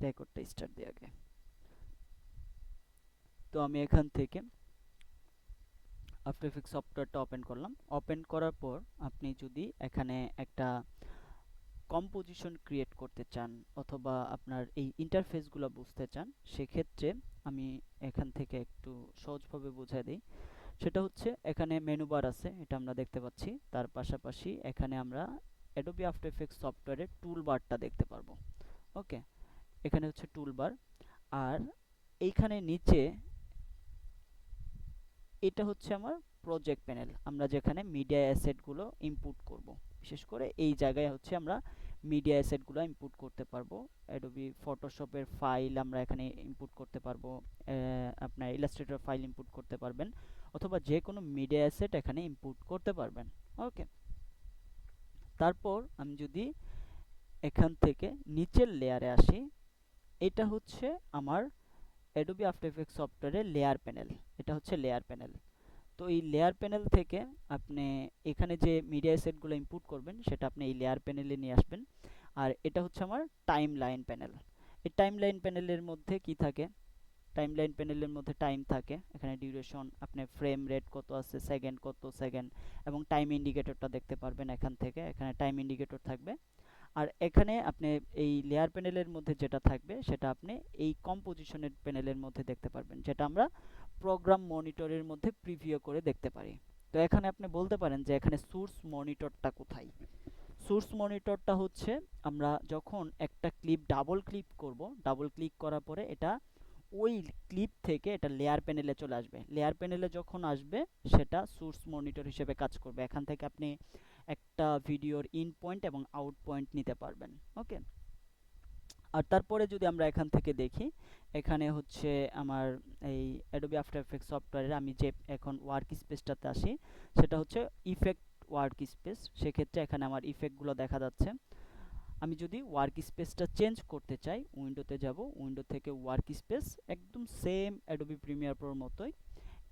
রেকর্ডটা স্টার্ট দিয়ে আগে। তো আমি এখান থেকে আফটার এফেক্টস সফটওয়্যারটা ওপেন করলাম। ওপেন করার পর আপনি যদি এখানে একটা কম্পোজিশন ক্রিয়েট করতে চান অথবা আপনার এই ইন্টারফেসগুলো বুঝতে চান, সেক্ষেত্রে আমি এখান থেকে একটু সহজভাবে বুঝাই দিই। সেটা হচ্ছে এখানে মেনু বার আছে, এটা আমরা দেখতে পাচ্ছি। তার পাশাপাশি এখানে আমরা অ্যাডোবি আফটার এফেক্টস সফটওয়্যারের টুল বারটা দেখতে পারবো। ওকে, এখানে হচ্ছে টুল বার। আর এইখানে নিচে এটা হচ্ছে আমার প্রজেক্ট প্যানেল, আমরা যেখানে মিডিয়া অ্যাসেটগুলো ইনপুট করব। বিশেষ করে এই জায়গায় হচ্ছে আমরা মিডিয়া অ্যাসেটগুলো ইনপুট করতে পারবো। অ্যাডোবি ফটোশপের ফাইল আমরা এখানে ইনপুট করতে পারবো, আপনার ইলাস্ট্রেটর ফাইল ইনপুট করতে পারবেন, অথবা যে কোনো মিডিয়া অ্যাসেট এখানে ইনপুট করতে পারবেন। ওকে, তারপর আমি যদি এখান থেকে নিচের লেয়ারে আসি, এটা হচ্ছে আমার অ্যাডোবি আফটার এফেক্টস সফটওয়্যারের লেয়ার প্যানেল। এটা হচ্ছে লেয়ার প্যানেল। তো এই লেয়ার প্যানেল থেকে আপনি এখানে যে মিডিয়া সেটগুলো ইনপুট করবেন সেটা আপনি এই লেয়ার প্যানেলে নিয়ে আসবেন। আর এটা হচ্ছে আমার টাইম লাইন প্যানেল। এই টাইম লাইন প্যানেলের মধ্যে কি থাকে? টাইম লাইন প্যানেলের মধ্যে টাইম থাকে, এখানে ডিউরেশন, আপনি ফ্রেম রেট কত আছে, সেকেন্ড কত সেকেন্ড, এবং টাইম ইন্ডিকেটরটা দেখতে পারবেন এখান থেকে। এখানে টাইম ইন্ডিকেটর থাকবে। আর এখানে আপনি এই লেয়ার প্যানেলের মধ্যে যেটা থাকবে সেটা আপনি এই কম্পোজিশনের প্যানেলের মধ্যে দেখতে পারবেন, যেটা আমরা প্রোগ্রাম মনিটরের মধ্যে প্রিভিউ করে দেখতে পারি। তো এখানে আপনি বলতে পারেন যে এখানে সোর্স মনিটরটা কোথায়? সোর্স মনিটরটা হচ্ছে আমরা যখন একটা ক্লিপ ডাবল ক্লিক করব, ডাবল ক্লিক করার পরে এটা ওই ক্লিপ থেকে এটা লেয়ার প্যানেলে চলে আসবে। লেয়ার প্যানেলে যখন আসবে সেটা সোর্স মনিটর হিসেবে কাজ করবে। এখান থেকে আপনি একটা ভিডিওর ইন পয়েন্ট এবং আউট পয়েন্ট নিতে পারবেন। ওকে, আর তারপরে যদি আমরা এখান থেকে দেখি, এখানে হচ্ছে আমার এই অ্যাডোবি আফটার এফেক্টস সফটওয়্যারে আমি যে এখন ওয়ার্ক স্পেসটাতে আসি, সেটা হচ্ছে ইফেক্ট ওয়ার্ক স্পেস। সেক্ষেত্রে এখানে আমার ইফেক্টগুলো দেখা যাচ্ছে। আমি যদি ওয়ার্ক স্পেসটা চেঞ্জ করতে চাই, উইন্ডোতে যাব, উইন্ডো থেকে ওয়ার্ক স্পেস, একদম সেম অ্যাডোবি প্রিমিয়ার প্রোর মতোই।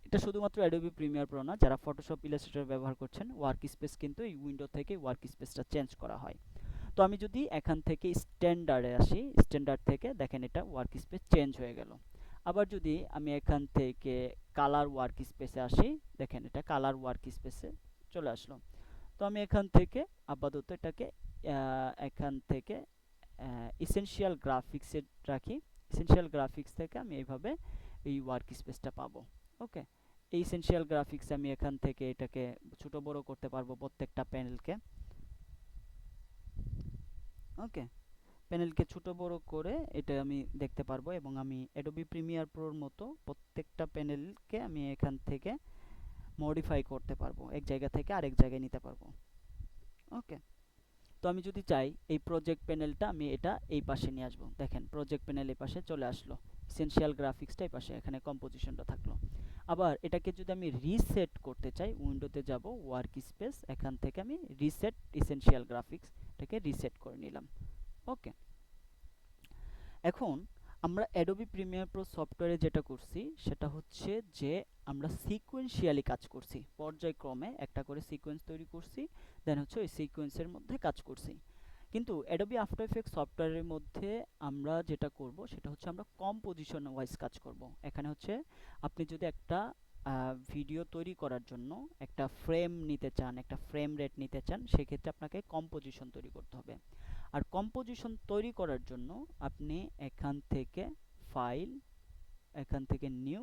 এটা শুধুমাত্র অ্যাডোবি প্রিমিয়ার প্রো না, যারা ফটোশপ ইলাস্ট্রেটর ব্যবহার করছেন, ওয়ার্ক স্পেস কিন্তু এই উইন্ডো থেকে ওয়ার্ক স্পেসটা চেঞ্জ করা হয়। তো আমি যদি এখান থেকে স্ট্যান্ডার্ডে আসি, স্ট্যান্ডার্ড থেকে দেখেন এটা ওয়ার্ক স্পেস চেঞ্জ হয়ে গেল। আবার যদি আমি এখান থেকে কালার ওয়ার্ক স্পেসে আসি, দেখেন এটা কালার ওয়ার্ক স্পেসে চলে আসলো। তো আমি এখান থেকে আপাতত এটাকে এখান থেকে এসেনশিয়াল গ্রাফিক্সে রাখি। এসেনশিয়াল গ্রাফিক্স থেকে আমি এইভাবে এই ওয়ার্ক স্পেসটা পাবো। ওকে, এই এসেনশিয়াল গ্রাফিক্স আমি এখান থেকে এটাকে ছোট বড় করতে পারবো প্রত্যেকটা প্যানেলকে। ওকে, প্যানেলকে ছোট বড় করে এটা আমি দেখতে পারবো, এবং আমি অ্যাডোবি প্রিমিয়ার প্রোর মতো প্রত্যেকটা প্যানেলকে আমি এখান থেকে মডিফাই করতে পারবো, এক জায়গা থেকে আরেক জায়গায় নিতে পারবো। ওকে, তো আমি যদি চাই এই প্রজেক্ট প্যানেলটা আমি এটা এই পাশে নিয়ে আসবো, দেখেন প্রজেক্ট প্যানেল এই পাশে চলে আসলো, এসেনশিয়াল গ্রাফিক্সটা এই পাশে, এখানে কম্পোজিশনটা থাকলো। আবার এটাকে যদি আমি রিসেট করতে চাই, উইন্ডোতে যাব, ওয়ার্ক স্পেস, এখান থেকে আমি রিসেট এসেনশিয়াল গ্রাফিক্স, এটাকে রিসেট করে নিলাম। ওকে, এখন আমরা অ্যাডোবি প্রিমিয়ার প্রো সফটওয়্যারে যেটা করছি সেটা হচ্ছে যে আমরা সিকোয়েন্সিয়ালি কাজ করছি, পর্যায়ক্রমে একটা করে সিকোয়েন্স তৈরি করছি, দেন হচ্ছে ওই সিকোয়েন্সের মধ্যে কাজ করছি। কিন্তু অ্যাডোবি আফটার এফেক্টস সফটওয়্যারের মধ্যে আমরা যেটা করব সেটা হচ্ছে আমরা কম্পোজিশন ওয়াইজ কাজ করব। এখানে হচ্ছে আপনি যদি একটা ভিডিও তৈরি করার জন্য একটা ফ্রেম নিতে চান, একটা ফ্রেম রেট নিতে চান, সেক্ষেত্রে আপনাকে কম্পোজিশন তৈরি করতে হবে। আর কম্পোজিশন তৈরি করার জন্য আপনি এখান থেকে ফাইল, এখান থেকে নিউ,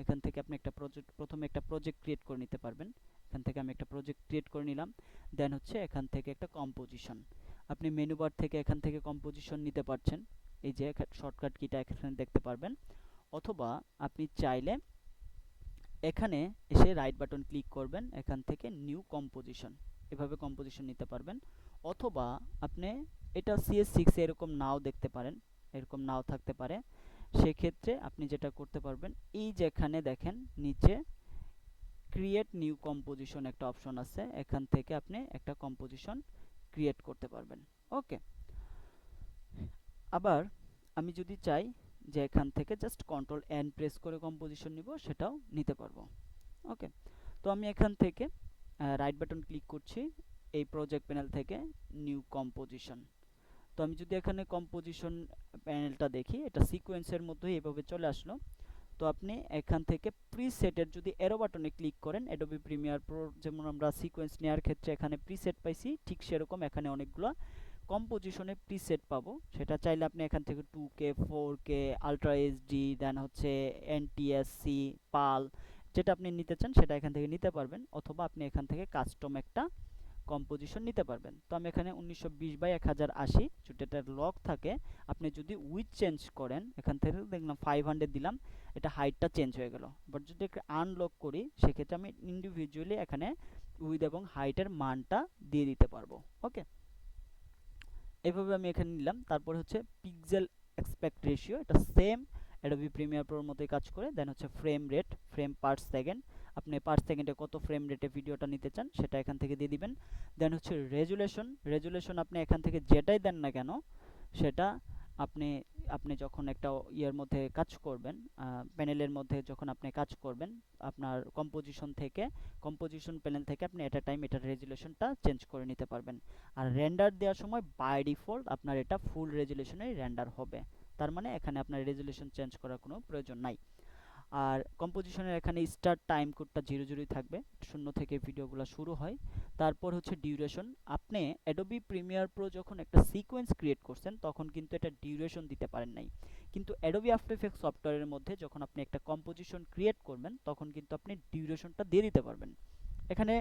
এখান থেকে আপনি একটা প্রজেক্ট, প্রথমে একটা প্রজেক্ট ক্রিয়েট করে নিতে পারবেন। এখান থেকে আমি একটা প্রজেক্ট ক্রিয়েট করে নিলাম। দেন হচ্ছে এখান থেকে একটা কম্পোজিশন, আপনি মেনু বার থেকে এখান থেকে কম্পোজিশন নিতে পারছেন, এই যে শর্টকাট কিটা এখানে দেখতে পারবেন। অথবা আপনি চাইলে এখানে এসে রাইট বাটন ক্লিক করবেন, এখান থেকে নিউ কম্পোজিশন, এভাবে কম্পোজিশন নিতে পারবেন। অথবা আপনি এটা CS6 এরকম নাও দেখতে পারেন, এরকম নাও থাকতে পারে। সেক্ষেত্রে আপনি যেটা করতে পারবেন, এই যে এখানে দেখেন নিচে ক্রিয়েট নিউ কম্পোজিশন একটা অপশন আছে, এখান থেকে আপনি একটা কম্পোজিশন ক্রিয়েট করতে পারবেন। ওকে, আবার আমি যদি চাই যে এখান থেকে জাস্ট কন্ট্রোল এন প্রেস করে কম্পোজিশন নিব, সেটাও নিতে পারবো। ওকে, তো আমি এখান থেকে রাইট বাটন ক্লিক করছি, এই প্রজেক্ট প্যানেল থেকে নিউ কম্পোজিশন, তো আমি যদি এখানে কম্পোজিশন প্যানেলটা দেখি, এটা সিকোয়েন্সের মধ্যেই এভাবে চলে আসলো। তো আপনি এখান থেকে প্রিসেটের যদি এরো বাটনে ক্লিক করেন, অ্যাডোবি প্রিমিয়ার প্রো যেমন আমরা সিকোয়েন্স নেওয়ার ক্ষেত্রে এখানে প্রিসেট পাইছি, ঠিক সেরকম এখানে অনেকগুলো কম্পোজিশনে প্রিসেট পাবো। সেটা চাইলে আপনি এখান থেকে 2K 4K আলট্রা এইচডি দেন হচ্ছে এনটিএসসি পাল, যেটা আপনি নিতে চান সেটা এখান থেকে নিতে পারবেন, অথবা আপনি এখান থেকে কাস্টম একটা কম্পোজিশন নিতে পারবেন। তো আমি এখানে 1920x1080 যদি এটার লক থাকে, আপনি যদি উইথ চেঞ্জ করেন এখান থেকে দেখলাম 500 দিলাম, এটা হাইটটা চেঞ্জ হয়ে গেল। বাট যদি আনলক করি সেক্ষেত্রে আমি ইন্ডিভিজুয়ালি এখানে উইথ এবং হাইটের মানটা দিয়ে দিতে পারবো। ওকে, এভাবে আমি এখানে নিলাম। তারপর হচ্ছে পিক্সেল এক্সপেক্ট রেশিও, এটা সেম অ্যাডোবি প্রিমিয়ার প্রোর মতোই কাজ করে। দেন হচ্ছে frame rate, frame per second, আপনি পার সেকেন্ডে কত ফ্রেম রেটে ভিডিওটা নিতে চান সেটা এখান থেকে দিয়ে দিবেন। দেন হচ্ছে রেজুলেশন, রেজুলেশন আপনি এখান থেকে যেটাই দেন না কেন সেটা আপনি আপনি যখন একটা ইয়ের মধ্যে কাজ করবেন, প্যানেলের মধ্যে যখন আপনি কাজ করবেন, আপনার কম্পোজিশন প্যানেল থেকে আপনি এট আ টাইম এটার রেজুলেশনটা চেঞ্জ করে নিতে পারবেন। আর রেন্ডার দেওয়ার সময় বাই ডিফল্ট আপনার এটা ফুল রেজুলেশনেই রেন্ডার হবে, তার মানে এখানে আপনার রেজুলেশন চেঞ্জ করার কোনো প্রয়োজন নাই। আর কম্পোজিশনের এখানে স্টার্ট টাইম কোডটা 00 থাকবে, 0 থেকে ভিডিওগুলো শুরু হয়। তারপর হচ্ছে ডিউরেশন, আপনি অ্যাডোবি প্রিমিয়ার প্রো যখন একটা সিকোয়েন্স ক্রিয়েট করছেন তখন কিন্তু এটা ডিউরেশন দিতে পারেন নাই, কিন্তু অ্যাডোবি আফটার ইফেক্টস সফটওয়্যারের মধ্যে যখন আপনি একটা কম্পোজিশন ক্রিয়েট করবেন তখন কিন্তু আপনি ডিউরেশনটা দিয়ে দিতে পারবেন। এখানে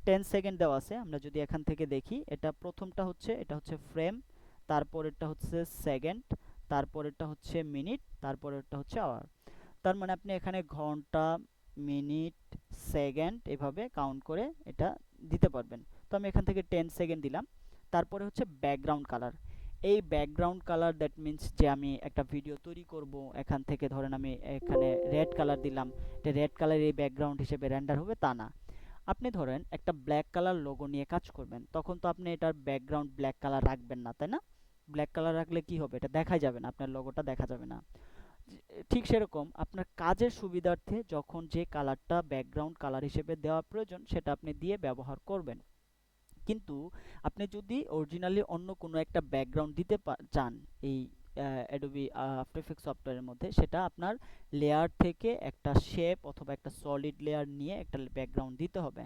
10 সেকেন্ড দেওয়া আছে, আমরা যদি এখান থেকে দেখি, এটা প্রথমটা হচ্ছে এটা হচ্ছে ফ্রেম, তারপরেরটা হচ্ছে সেকেন্ড, তারপরেরটা হচ্ছে মিনিট, তারপরেরটা হচ্ছে আওয়ার। তার মানে আপনি এখানে ঘন্টা, মিনিট, সেকেন্ড এভাবে কাউন্ট করে এটা দিতে পারবেন। তো আমি এখান থেকে 10 সেকেন্ড দিলাম। তারপরে হচ্ছে ব্যাকগ্রাউন্ড কালার, এই ব্যাকগ্রাউন্ড কালার দ্যাট মিন্স যে আমি একটা ভিডিও তৈরি করব, এখান থেকে ধরেন আমি এখানে রেড কালার দিলাম, এটা রেড কালার এই ব্যাকগ্রাউন্ড হিসেবে রেন্ডার হবে তা না। আপনি ধরেন একটা ব্ল্যাক কালার লোগো নিয়ে কাজ করবেন, তখন তো আপনি এটার ব্যাকগ্রাউন্ড ব্ল্যাক কালার রাখবেন না, তাই না? ব্ল্যাক কালার রাখলে কি হবে, এটা দেখা যাবে না, আপনার লোগোটা দেখা যাবে না। ঠিক সেরকম আপনার কাজের সুবিধার্থে যখন যে কালারটা ব্যাকগ্রাউন্ড কালার হিসেবে দেওয়া প্রয়োজন সেটা আপনি দিয়ে ব্যবহার করবেন। কিন্তু আপনি যদি অরিজিনালি অন্য কোনো একটা ব্যাকগ্রাউন্ড দিতে চান এই অ্যাডোবি আফটার ইফেক্টস সফটওয়্যারের মধ্যে, সেটা আপনার লেয়ার থেকে একটা শেপ অথবা একটা সলিড লেয়ার নিয়ে একটা ব্যাকগ্রাউন্ড দিতে হবে।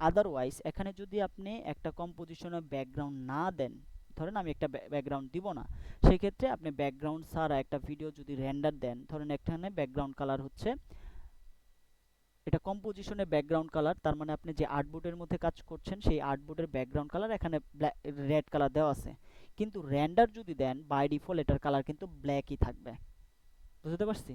আদারওয়াইজ এখানে যদি আপনি একটা কম্পোজিশনের ব্যাকগ্রাউন্ড না দেন, ধরেন আমি একটা ব্যাকগ্রাউন্ড দিব না, সেক্ষেত্রে আপনি ব্যাকগ্রাউন্ড ছাড়া একটা ভিডিও যদি রেন্ডার দেন, ধরেন এখানে ব্যাকগ্রাউন্ড কালার হচ্ছে এটা কম্পোজিশনের ব্যাকগ্রাউন্ড কালার, তার মানে আপনি যে আর্টবোর্ডের মধ্যে কাজ করছেন সেই আর্টবোর্ডের ব্যাকগ্রাউন্ড কালার এখানে রেড কালার দেওয়া আছে, কিন্তু রেন্ডার যদি দেন বাই ডিফল্ট এটার কালার কিন্তু ব্ল্যাকই থাকবে। বুঝতে পারছি?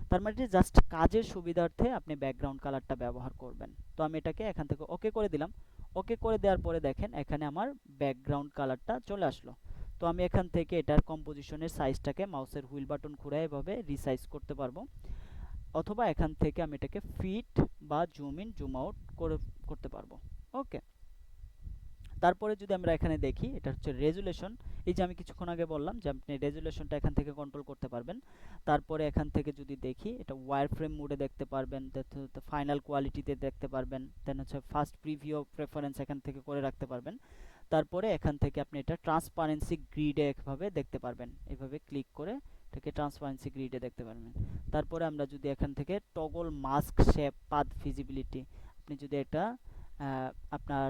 তার মানে জাস্ট কাজের সুবিধার্থে আপনি ব্যাকগ্রাউন্ড কালারটা ব্যবহার করবেন। তো আমি এটাকে এখান থেকে ওকে করে দিলাম। ওকে করে দেওয়ার পরে দেখেন এখানে আমার ব্যাকগ্রাউন্ড কালারটা চলে আসলো। তো আমি এখান থেকে এটার কম্পোজিশনের সাইজটাকে মাউসের হুইল বাটন ঘুরায় এভাবে রিসাইজ করতে পারবো, অথবা এখান থেকে আমি এটাকে ফিট বা জুম ইন জুম আউট করতে পারবো। ওকে, তারপরে যদি আমরা এখানে দেখি, এটা হচ্ছে রেজুলেশন। এই যে আমি কিছুক্ষণ আগে বললাম যে আপনি রেজুলেশনটা এখান থেকে কন্ট্রোল করতে পারবেন। তারপরে এখান থেকে যদি দেখি, এটা ওয়ার ফ্রেম মোডে দেখতে পারবেন, ফাইনাল কোয়ালিটিতে দেখতে পারবেন, দেন হচ্ছে ফার্স্ট প্রিভিউ প্রেফারেন্স এখান থেকে করে রাখতে পারবেন। তারপরে এখান থেকে আপনি এটা ট্রান্সপারেন্সি গ্রিডে একভাবে দেখতে পারবেন, এভাবে ক্লিক করে এটাকে ট্রান্সপারেন্সি গ্রিডে দেখতে পারবেন। তারপরে আমরা যদি এখান থেকে toggle mask shape path visibility, আপনি যদি এটা আপনার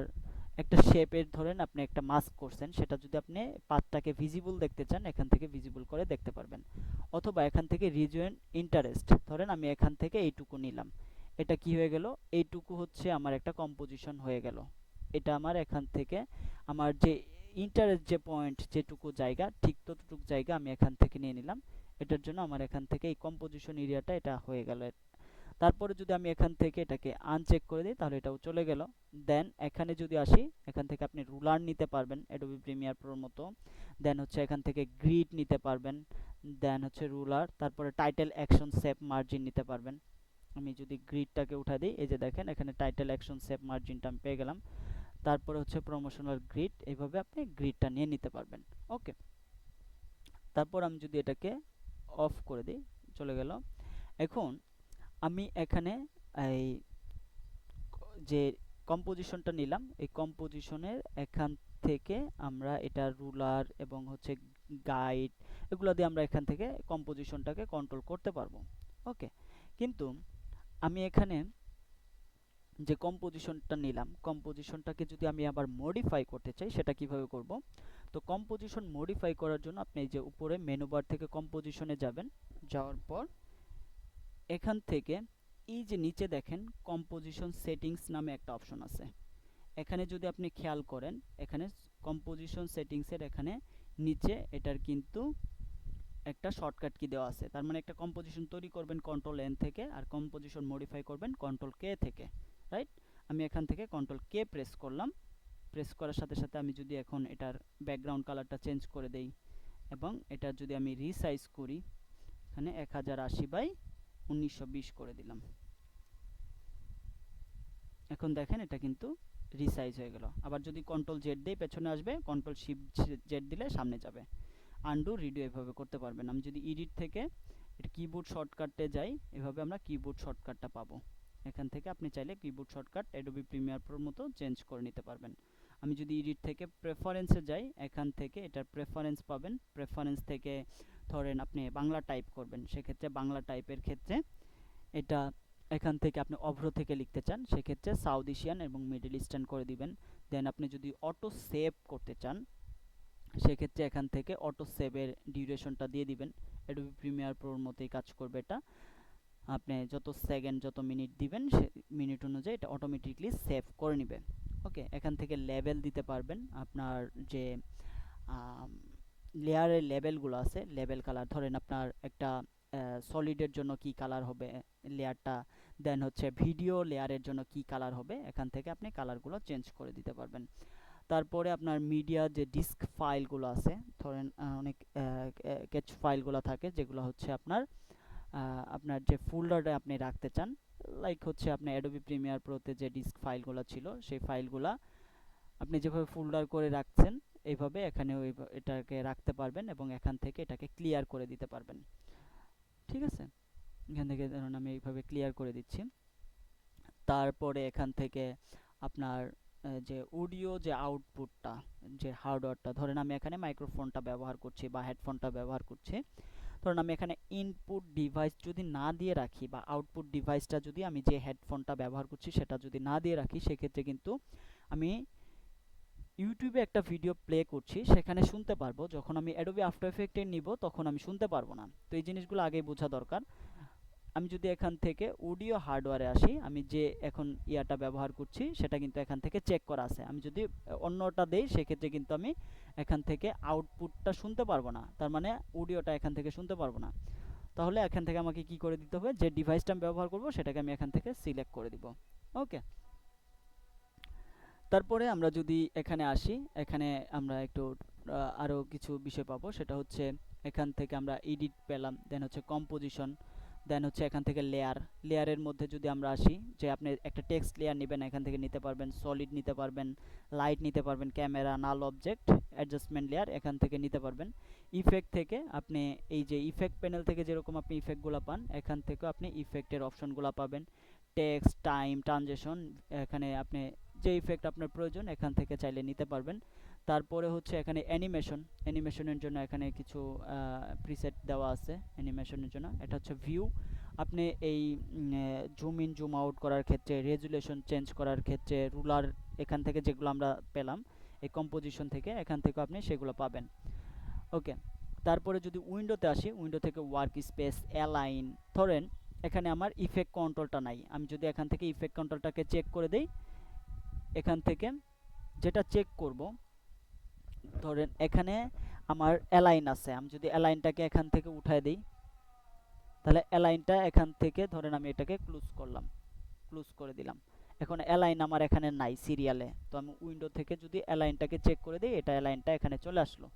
একটা শেপের ধরেন আপনি একটা মাস্ক করছেন, সেটা যদি আপনি পাথটাকে ভিজিবল দেখতে চান এখান থেকে ভিজিবল করে দেখতে পারবেন। অথবা এখান থেকে রিজন ইন্টারেস্ট, ধরেন আমি এখান থেকে এইটুকু নিলাম, এটা কি হয়ে গেল, এইটুকু হচ্ছে আমার একটা কম্পোজিশন হয়ে গেল। এটা আমার এখান থেকে আমার যে ইন্টারেস্ট যে পয়েন্ট যেটুকু জায়গা ঠিক ততটুকু জায়গা আমি এখান থেকে নিয়ে নিলাম, এটার জন্য আমার এখান থেকে এই কম্পোজিশন এরিয়াটা এটা হয়ে গেল। তারপরে যদি আমি এখান থেকে এটাকে আনচেক করে দিই তাহলে এটাও চলে গেল। দেন এখানে যদি আসি, এখান থেকে আপনি রুলার নিতে পারবেন অ্যাডোবি প্রিমিয়ার প্রোর মতো। দেন হচ্ছে এখান থেকে গ্রিড নিতে পারবেন, দেন হচ্ছে রুলার, তারপরে টাইটেল অ্যাকশন শেপ মার্জিন নিতে পারবেন। আমি যদি গ্রিডটাকে উঠা দিই, এই যে দেখেন এখানে টাইটেল অ্যাকশন শেপ মার্জিনটা আমি পেয়ে গেলাম। তারপরে হচ্ছে প্রমোশনাল গ্রিড, এইভাবে আপনি গ্রিডটা নিয়ে নিতে পারবেন। ওকে, তারপর আমি যদি এটাকে অফ করে দিই, চলে গেল। এখন আমি এখানে এই যে কম্পোজিশনটা নিলাম, এই কম্পোজিশনের এখান থেকে আমরা এটা রুলার এবং হচ্ছে গাইড, এগুলো দিয়ে আমরা এখান থেকে কম্পোজিশনটাকে কন্ট্রোল করতে পারবো। ওকে, কিন্তু আমি এখানে যে কম্পোজিশনটা নিলাম, কম্পোজিশনটাকে যদি আমি আবার মডিফাই করতে চাই সেটা কিভাবে করব? তো কম্পোজিশন মডিফাই করার জন্য আপনি এই যে উপরে মেনু বার থেকে কম্পোজিশনে যাবেন, যাওয়ার পর এখান থেকে এই যে নিচে দেখেন কম্পোজিশন সেটিংস নামে একটা অপশন আছে। এখানে যদি আপনি খেয়াল করেন, এখানে কম্পোজিশন সেটিংসের এখানে নিচে এটার কিন্তু একটা শর্টকাট কি দেওয়া আছে। তার মানে একটা কম্পোজিশন তৈরি করবেন কন্ট্রোল এন থেকে, আর কম্পোজিশন মডিফাই করবেন কন্ট্রোল কে থেকে, রাইট? আমি এখান থেকে কন্ট্রোল কে প্রেস করলাম। প্রেস করার সাথে সাথে আমি যদি এখন এটার ব্যাকগ্রাউন্ড কালারটা চেঞ্জ করে দেই এবং এটা যদি আমি রিসাইজ করি, এখানে 1080/1920 করে দিলাম। এখন দেখেন এটা কিন্তু রিসাইজ হয়ে গেল। আবার যদি কন্ট্রোল জেড দেই পেছনে আসবে, কন্ট্রোল শিফট জেড দিলে সামনে যাবে। আনডু রিডু এভাবে করতে পারবেন। আমি যদি এডিট থেকে এটা কিবোর্ড শর্টকাটে যাই, এভাবে আমরা কিবোর্ড শর্টকাটটা পাবো। এখান থেকে আপনি চাইলে কিবোর্ড শর্টকাট অ্যাডোবি প্রিমিয়ার প্রোর মতো চেঞ্জ করে নিতে পারবেন। আমি যদি এডিট থেকে প্রেফারেন্সে যাই, এখান থেকে এটার প্রেফারেন্স পাবেন। প্রেফারেন্স থেকে ধরেন আপনি বাংলা টাইপ করবেন, সেক্ষেত্রে বাংলা টাইপের ক্ষেত্রে এটা এখান থেকে আপনি অভ্র থেকে লিখতে চান, সেক্ষেত্রে সাউথ এশিয়ান এবং মিডল ইস্টার্ন করে দিবেন। দেন আপনি যদি অটো সেভ করতে চান, সেক্ষেত্রে এখান থেকে অটো সেভের ডিউরেশনটা দিয়ে দিবেন। অ্যাডোবি প্রিমিয়ার প্রোর মতোই কাজ করবে এটা। আপনি যত সেকেন্ড যত মিনিট দিবেন সে মিনিট অনুযায়ী এটা অটোমেটিকলি সেভ করে নেবে। ওকে, এখান থেকে লেভেল দিতে পারবেন। আপনার যে লেয়ারের লেভেলগুলো আছে, লেভেল কালার ধরেন আপনার একটা সলিডের জন্য কি কালার হবে লেয়ারটা, দেন হচ্ছে ভিডিও লেয়ারের জন্য কি কালার হবে, এখান থেকে আপনি কালারগুলো চেঞ্জ করে দিতে পারবেন। তারপরে আপনার মিডিয়া যে ডিস্ক ফাইলগুলো আছে, ধরেন অনেক ক্যাচ ফাইলগুলো থাকে যেগুলো হচ্ছে আপনার যে ফোল্ডারে আপনি রাখতে চান, লাইক হচ্ছে আপনি অ্যাডোবি প্রিমিয়ার প্রোতে যে ডিস্ক ফাইলগুলো ছিল সেই ফাইলগুলা আপনি যেভাবে ফোল্ডার করে রাখছেন এইভাবে এখানে এটাকে রাখতে পারবেন এবং এখান থেকে এটাকে ক্লিয়ার করে দিতে পারবেন। ঠিক আছে, এখান থেকে ধরুন আমি এইভাবে ক্লিয়ার করে দিচ্ছি। তারপরে এখান থেকে আপনার যে অডিও যে আউটপুটটা, যে হার্ডওয়্যারটা, ধরেন আমি এখানে মাইক্রোফোনটা ব্যবহার করছি বা হেডফোনটা ব্যবহার করছি, ধরুন আমি এখানে ইনপুট ডিভাইস যদি না দিয়ে রাখি বা আউটপুট ডিভাইসটা যদি আমি যে হেডফোনটা ব্যবহার করছি সেটা যদি না দিয়ে রাখি, সেক্ষেত্রে কিন্তু আমি ইউটিউবে একটা ভিডিও প্লে করছি সেখানে শুনতে পারবো, যখন আমি অ্যাডোবি আফটার এফেক্টে নিব তখন আমি শুনতে পারবো না। তো এই জিনিসগুলো আগেই বোঝা দরকার। আমি যদি এখান থেকে অডিও হার্ডওয়্যারে আসি, আমি যে এখন ইয়াটা ব্যবহার করছি সেটা কিন্তু এখান থেকে চেক করা আছে। আমি যদি অন্যটা দেই সেক্ষেত্রে কিন্তু আমি এখান থেকে আউটপুটটা শুনতে পারবো না, তার মানে অডিওটা এখান থেকে শুনতে পারবো না। তাহলে এখান থেকে আমাকে কি করে দিতে হবে, যে ডিভাইসটা আমি ব্যবহার করব সেটাকে আমি এখান থেকে সিলেক্ট করে দিব। ওকে, তারপরে আমরা যদি এখানে আসি, এখানে আমরা একটু আরও কিছু বিষয় পাবো। সেটা হচ্ছে এখান থেকে আমরা এডিট পেলাম, দেন হচ্ছে কম্পোজিশন, দেন হচ্ছে এখান থেকে লেয়ার। লেয়ারের মধ্যে যদি আমরা আসি, যে আপনি একটা টেক্সট লেয়ার নেবেন এখান থেকে নিতে পারবেন, সলিড নিতে পারবেন, লাইট নিতে পারবেন, ক্যামেরা, নাল অবজেক্ট, অ্যাডজাস্টমেন্ট লেয়ার এখান থেকে নিতে পারবেন। ইফেক্ট থেকে আপনি এই যে ইফেক্ট প্যানেল থেকে যেরকম আপনি ইফেক্টগুলো পান, এখান থেকেও আপনি ইফেক্টের অপশনগুলো পাবেন। টেক্সট, টাইম, ট্রানজিশন, এখানে আপনি যে ইফেক্ট আপনার প্রয়োজন এখান থেকে চাইলে নিতে পারবেন। তারপরে হচ্ছে এখানে অ্যানিমেশন, অ্যানিমেশনের জন্য এখানে কিছু প্রিসেট দেওয়া আছে অ্যানিমেশনের জন্য। এটা হচ্ছে ভিউ, আপনি এই জুম ইন জুম আউট করার ক্ষেত্রে, রেজুলেশন চেঞ্জ করার ক্ষেত্রে, রুলার এখান থেকে যেগুলো আমরা পেলাম এই কম্পোজিশন থেকে, এখান থেকে আপনি সেগুলো পাবেন। ওকে, তারপরে যদি উইন্ডোতে আসি, উইন্ডো থেকে ওয়ার্ক স্পেস, অ্যালাইন, ধরেন এখানে আমার ইফেক্ট কন্ট্রোলটা নাই, আমি যদি এখান থেকে ইফেক্ট কন্ট্রোলটাকে চেক করে দেই, এখান থেকে যেটা চেক করব, ধরেন এখানে আমার অ্যালাইন আছে, আমি যদি অ্যালাইনটাকে এখান থেকে উঠায় দিই, তাহলে অ্যালাইনটা এখান থেকে ধরেন আমি এটাকে ক্লোজ করলাম, ক্লোজ করে দিলাম। এখন অ্যালাইন আমার এখানে নাই সিরিয়ালে, তো আমি উইন্ডো থেকে যদি অ্যালাইনটাকে চেক করে দিই, এটা অ্যালাইনটা এখানে চলে আসলো।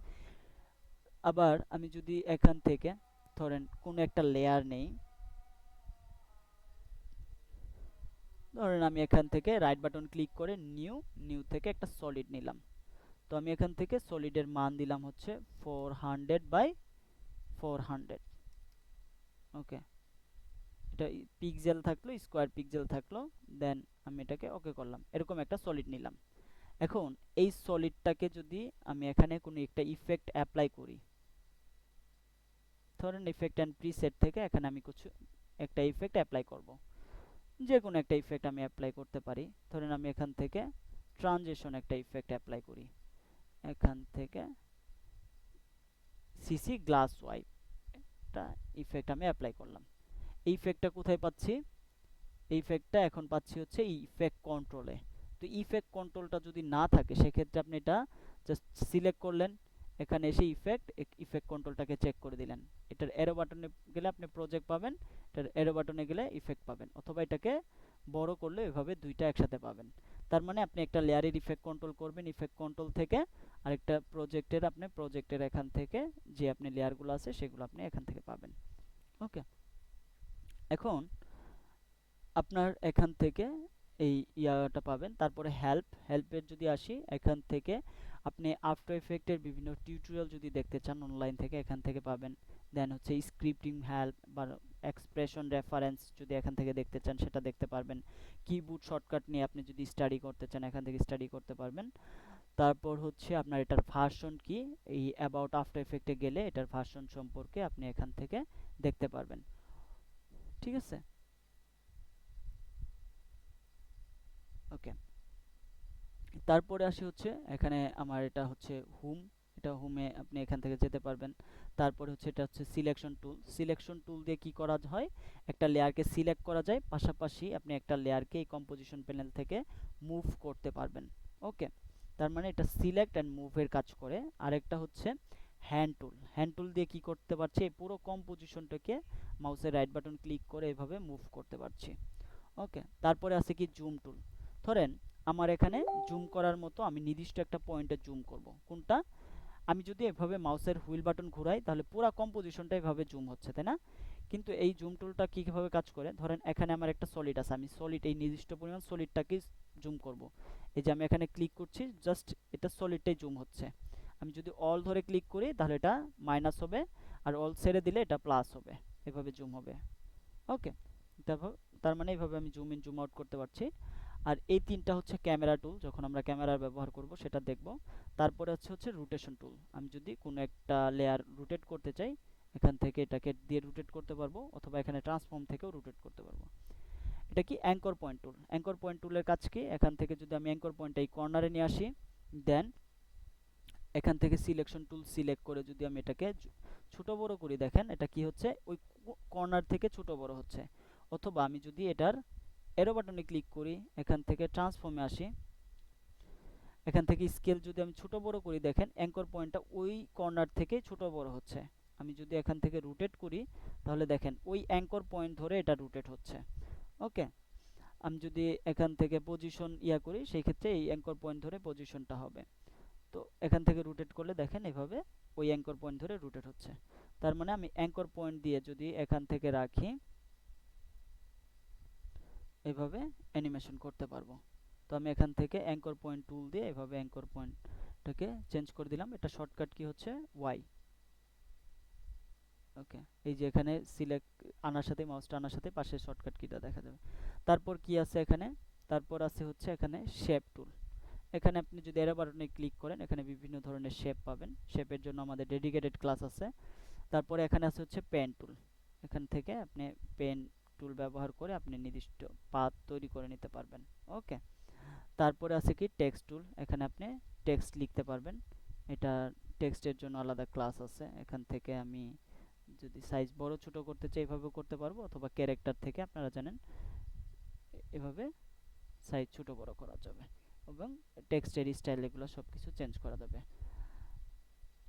আবার আমি যদি এখান থেকে ধরেন কোনো একটা লেয়ার নেই, ধরেন আমি এখান থেকে রাইট বাটন ক্লিক করে নিউ, নিউ থেকে একটা সলিড নিলাম। তো আমি এখান থেকে সলিডের মান দিলাম হচ্ছে 400/400। ওকে, এটা পিক্সেল থাকলো, স্কোয়ার পিক্সেল থাকলো, দেন আমি এটাকে ওকে করলাম, এরকম একটা সলিড নিলাম। এখন এই সলিডটাকে যদি আমি এখানে কোনো একটা ইফেক্ট অ্যাপ্লাই করি, ধরেন ইফেক্ট অ্যান্ড প্রিসেট থেকে এখানে আমি কিছু একটা ইফেক্ট অ্যাপ্লাই করব, যে কোনো একটা ইফেক্ট আমি অ্যাপ্লাই করতে পারি। ধরেন আমি এখান থেকে ট্রানজিশন একটা ইফেক্ট অ্যাপ্লাই করি, এখান থেকে সিসি গ্লাস ওয়াইপ একটা ইফেক্ট আমি অ্যাপ্লাই করলাম। এই ইফেক্টটা কোথায় পাচ্ছি? এই ইফেক্টটা এখন পাচ্ছি হচ্ছে এই ইফেক্ট কন্ট্রোলে। তো ইফেক্ট কন্ট্রোলটা যদি না থাকে সেক্ষেত্রে আপনি এটা জাস্ট সিলেক্ট করলেন, এখানে এসে ইফেক্ট কন্ট্রোলটাকে চেক করে দিলেন। এটার এরো বাটনে গেলে আপনি প্রজেক্ট পাবেন, এটার এরো বাটনে গেলে ইফেক্ট পাবেন, অথবা এটাকে বড় করলে এভাবে দুইটা একসাথে পাবেন। তার মানে আপনি একটা লেয়ারের ইফেক্ট কন্ট্রোল করবেন ইফেক্ট কন্ট্রোল থেকে, আরেকটা প্রজেক্টের আপনি প্রজেক্টের এখান থেকে যে আপনি লেয়ারগুলো আছে সেগুলো আপনি এখান থেকে পাবেন। ওকে, এখন আপনার এখান থেকে এই ইয়াটা পাবেন। তারপরে হেল্পের যদি আসি, এখান থেকে আপনি আফটার এফেক্টের বিভিন্ন টিউটোরিয়াল যদি দেখতে চান অনলাইন থেকে এখান থেকে পাবেন। দেন হচ্ছে স্ক্রিপ্টিং হেল্প বা এক্সপ্রেশন রেফারেন্স যদি এখান থেকে দেখতে চান সেটা দেখতে পারবেন। কিবোর্ড শর্টকাট নিয়ে আপনি যদি স্টাডি করতে চান এখান থেকে স্টাডি করতে পারবেন। তারপর হচ্ছে আপনার এটার ভার্সন কি, এই অ্যাবাউট আফটার এফেক্টে গেলে এটার ভার্সন সম্পর্কে আপনি এখান থেকে দেখতে পারবেন। ঠিক আছে, ওকে। তারপরে আসি হচ্ছে এখানে আমার এটা হচ্ছে হোম, এটা হোমে আপনি এখান থেকে যেতে পারবেন। তারপরে হচ্ছে এটা হচ্ছে সিলেকশন টুল দিয়ে কি করা হয়, একটা লেয়ারকে সিলেক্ট করা যায়, পাশাপাশি আপনি একটা লেয়ারকে এই কম্পোজিশন প্যানেল থেকে মুভ করতে পারবেন। ওকে, তার মানে এটা সিলেক্ট অ্যান্ড মুভের কাজ করে। আরেকটা হচ্ছে হ্যান্ড টুল দিয়ে কি করতে পারছি, এই পুরো কম্পোজিশনটাকে মাউসের রাইট বাটন ক্লিক করে এভাবে মুভ করতে পারছি। ওকে, তারপরে আছে কি জুম টুল। ধরেন আমার এখানে জুম করার মতো আমি নির্দিষ্ট একটা পয়েন্টে জুম করব, কোনটা? আমি যদি এভাবে মাউসের হুইল বাটন ঘুরাই তাহলে পুরো কম্পোজিশনটা এভাবে জুম হচ্ছে, তাই না? কিন্তু এই জুম টুলটা কীভাবে কাজ করে, ধরেন এখানে আমার একটা সলিড আছে, আমি সলিড এই নির্দিষ্ট পরিমাণ সলিডটাকে জুম করব। এই যে আমি এখানে ক্লিক করছি, জাস্ট এটা সলিডটাই জুম হচ্ছে। আমি যদি অল ধরে ক্লিক করি তাহলে এটা মাইনাস হবে, আর অল ছেড়ে দিলে এটা প্লাস হবে, এভাবে জুম হবে। ওকে, তারপর তার মানে এইভাবে আমি জুম ইন জুম আউট করতে পারছি। আর এই তিনটা হচ্ছে ক্যামেরা টুল, যখন আমরা ক্যামেরার ব্যবহার করব সেটা দেখব। তারপরে হচ্ছে রোটেশন টুল, আমি যদি কোনো একটা লেয়ার রোটেট করতে চাই এখান থেকে এটাকে দিয়ে রোটেট করতে পারবো, অথবা এখানে ট্রান্সফর্ম থেকেও রোটেট করতে পারবো। এটা কি anchor point tool. Anchor point টুলের কাজ কি, এখান থেকে যদি আমি অ্যাঙ্কর পয়েন্টটা এই কর্নারে নিয়ে আসি, দেন এখান থেকে সিলেকশন টুল সিলেক্ট করে যদি আমি এটাকে ছোট বড় করি, দেখেন এটা কি হচ্ছে, ওই কর্নার থেকে ছোট বড় হচ্ছে। অথবা আমি যদি এটার এরো বাটনে ক্লিক করি, এখান থেকে ট্রান্সফর্মে আসি, এখান থেকে স্কেল যদি আমি ছোট বড় করি, দেখেন অ্যাঙ্কর পয়েন্টটা ওই কর্নার থেকে ছোট বড় হচ্ছে। আমি যদি এখান থেকে রোটেট করি তাহলে দেখেন ওই অ্যাঙ্কর পয়েন্ট ধরে এটা রোটেট হচ্ছে। ওকে, আমি যদি এখান থেকে পজিশন করি সেই ক্ষেত্রে এই অ্যাঙ্কর পয়েন্ট ধরে পজিশনটা হবে। তো এখান থেকে রোটেট করলে দেখেন এভাবে ওই অ্যাঙ্কর পয়েন্ট ধরে রোটেট হচ্ছে। তার মানে আমি অ্যাঙ্কর পয়েন্ট দিয়ে যদি এখান থেকে রাখি এভাবে অ্যানিমেশন করতে পারবো। তো আমি এখান থেকে অ্যাঙ্কর পয়েন্ট টুল দিয়ে এভাবে অ্যাঙ্কর পয়েন্টটাকে চেঞ্জ করে দিলাম। এটা শর্টকাট কি হচ্ছে ওয়াই। ওকে, এই যে এখানে সিলেক্ট আনার সাথে মাউসটা আনার সাথে পাশে শর্টকাট কিটা দেখা যাবে। তারপর কি আছে এখানে, তারপর আছে হচ্ছে এখানে শেপ টুল। এখানে আপনি যদি এরো বাটনে ক্লিক করেন এখানে বিভিন্ন ধরনের শেপ পাবেন, শেপের জন্য আমাদের ডেডিকেটেড ক্লাস আছে। তারপরে এখানে আছে হচ্ছে পেন টুল, এখান থেকে আপনি পেন টুল ব্যবহার করে আপনি নির্দিষ্ট পাথ তৈরি করে নিতে পারবেন। ওকে, তারপরে আছে কি টেক্সট টুল, এখানে আপনি টেক্সট লিখতে পারবেন। এটা টেক্সটের জন্য আলাদা ক্লাস আছে, এখান থেকে আমি যদি সাইজ বড় ছোট করতে চাই এভাবে করতে পারবো, অথবা ক্যারেক্টার থেকে আপনারা জানেন এভাবে সাইজ ছোট বড় করা যাবে, এবং টেক্সটের স্টাইল এগুলো সব কিছু চেঞ্জ করা যাবে।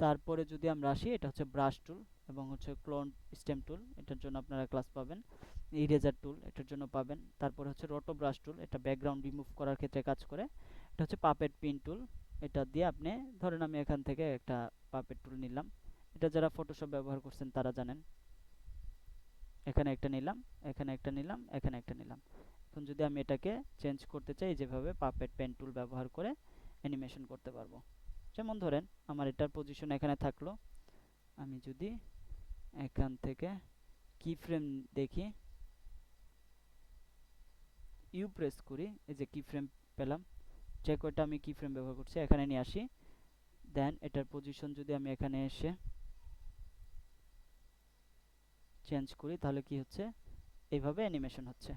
তারপরে যদি আমরা আসি, এটা হচ্ছে ব্রাশ টুল এবং হচ্ছে ক্লোন স্টেম টুল, এটার জন্য আপনারা ক্লাস পাবেন। ইরেজার টুল এটার জন্য পাবেন। তারপরে হচ্ছে রোটো ব্রাশ টুল, এটা ব্যাকগ্রাউন্ড রিমুভ করার ক্ষেত্রে কাজ করে। এটা হচ্ছে পাপেট পিন টুল, এটা দিয়ে আপনি ধরেন আমি এখান থেকে একটা পাপেট টুল নিলাম, এটা যারা ফটোশপ ব্যবহার করছেন তারা জানেন। এখানে একটা নিলাম, এখানে একটা নিলাম, এখানে একটা নিলাম। এখন যদি আমি এটাকে চেঞ্জ করতে চাই যেভাবে পাপেট পেন টুল ব্যবহার করে অ্যানিমেশন করতে পারবো। যেমন ধরেন আমার এটার পজিশন এখানে থাকলো, আমি যদি এখান থেকে কি ফ্রেম দেখি, ইউ প্রেস করি, এই যে কি ফ্রেম পেলাম, যে কয়টা আমি কি ফ্রেম ব্যবহার করছি এখানে নিয়ে আসি, দেন এটার পজিশন যদি আমি এখানে এসে চেঞ্জ করি তাহলে কি হচ্ছে, এইভাবে অ্যানিমেশন হচ্ছে।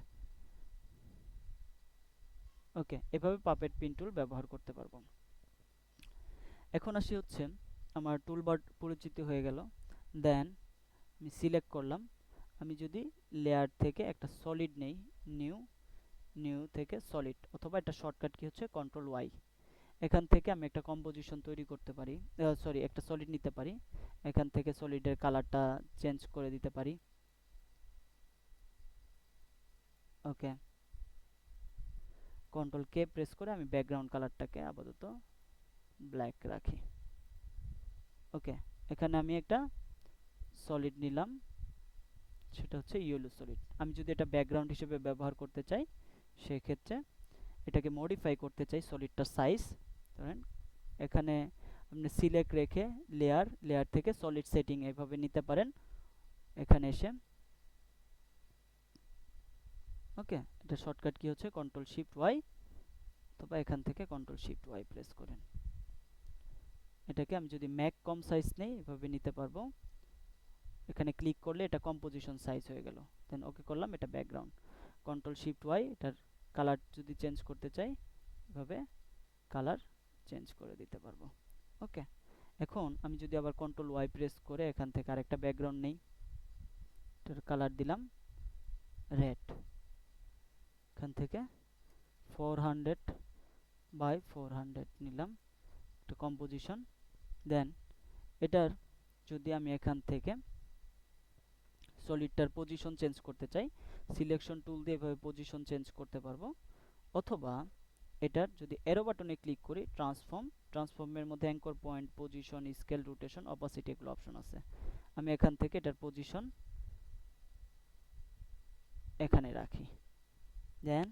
ওকে, এভাবে পাপেট পিন টুল ব্যবহার করতে পারবো। এখন আসি হচ্ছে আমার টুলবার পরিচিত হয়ে গেল। দেন আমি সিলেক্ট করলাম, আমি যদি লেয়ার থেকে একটা সলিড নেই, নিউ, নিউ থেকে সলিড, অথবা একটা শর্টকাট কি হচ্ছে কন্ট্রোল ওয়াই। এখান থেকে আমি একটা কম্পোজিশন তৈরি করতে পারি, সরি একটা সলিড নিতে পারি। এখান থেকে সলিডের কালারটা চেঞ্জ করে দিতে পারি। ওকে, কন্ট্রোল কে প্রেস করে আমি ব্যাকগ্রাউন্ড কালারটাকে আপাতত ব্ল্যাক রাখি। ওকে, এখানে আমি একটা সলিড নিলাম, সেটা হচ্ছে ইয়েলো সলিড। আমি যদি এটা ব্যাকগ্রাউন্ড হিসেবে ব্যবহার করতে চাই, সেক্ষেত্রে এটাকে মডিফাই করতে চাই সলিডটার সাইজ, ধরেন এখানে আপনি সিলেক্ট রেখে লেয়ার, লেয়ার থেকে সলিড সেটিং এভাবে নিতে পারেন এখানে এসে। ওকে, এটা শর্টকাট কি হচ্ছে কন্ট্রোল শিফট ওয়াই, অথবা এখান থেকে কন্ট্রোল শিফট ওয়াই প্রেস করেন। এটাকে আমি যদি ম্যাক কম সাইজ নেই এভাবে নিতে পারবো। এখানে ক্লিক করলে এটা কম্পোজিশন সাইজ হয়ে গেল। দেন ওকে করলাম, এটা ব্যাকগ্রাউন্ড। কন্ট্রোল শিফট ওয়াই, এটার কালার যদি চেঞ্জ করতে চাই এভাবে কালার চেঞ্জ করে দিতে পারবো। ওকে, এখন আমি যদি আবার কন্ট্রোল ওয়াই প্রেস করে এখান থেকে আরেকটা ব্যাকগ্রাউন্ড নেই, এটার কালার দিলাম রেড, এখান থেকে 400 বাই 400 নিলাম একটা কম্পোজিশন। দেন এটার যদি আমি এখান থেকে সলিডটার পজিশন চেঞ্জ করতে চাই, সিলেকশন টুল দিয়ে এভাবে পজিশন চেঞ্জ করতে পারবো। অথবা এটার যদি এরো বাটনে ক্লিক করি, ট্রান্সফর্ম, ট্রান্সফর্মের মধ্যে anchor point, position, scale, rotation, opacity এগুলো অপশন আছে। আমি এখান থেকে এটার পজিশন এখানে রাখি। দেন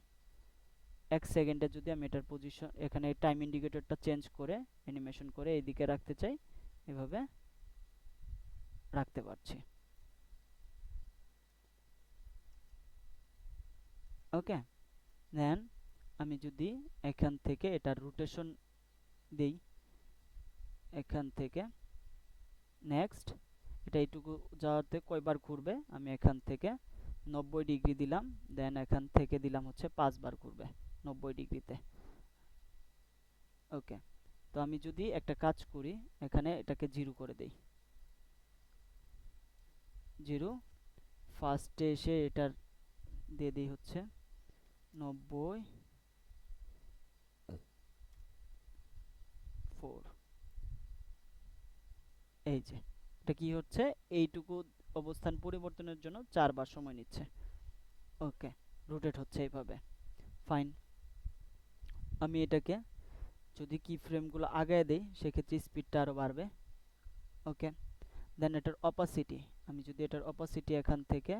1 সেকেন্ডে যদি আমি এটার পজিশন, এখানে টাইম ইন্ডিকেটরটা চেঞ্জ করে অ্যানিমেশন করে এইদিকে রাখতে চাই, এভাবে রাখতে পারছি। ওকে, দেন আমি যদি এখান থেকে এটার রোটেশন দেই, এখান থেকে নেক্সট, এটা এইটুকু যাওয়াতে কয়বার ঘুরবে, আমি এখান থেকে 90 ডিগ্রি দিলাম। দেন এখান থেকে দিলাম হচ্ছে 5 বার ঘুরবে 90 ডিগ্রিতে। ওকে, তো আমি যদি একটা কাজ করি, এখানে এটাকে 0 করে দেই, 0, ফার্স্টে এসে এটার দিয়ে দিই হচ্ছে 90, 4। এই যে এটা কি হচ্ছে, এইটুকু অবস্থান পরিবর্তনের জন্য 4 বার সময় নিচ্ছে। ওকে, রোটেট হচ্ছে এইভাবে, ফাইন। আমি এটাকে যদি কি ফ্রেমগুলো আগায় দেই, সেক্ষেত্রে স্পিডটা আরও বাড়বে। ওকে, দেন এটার অপাসিটি, আমি যদি এটার অপাসিটি এখান থেকে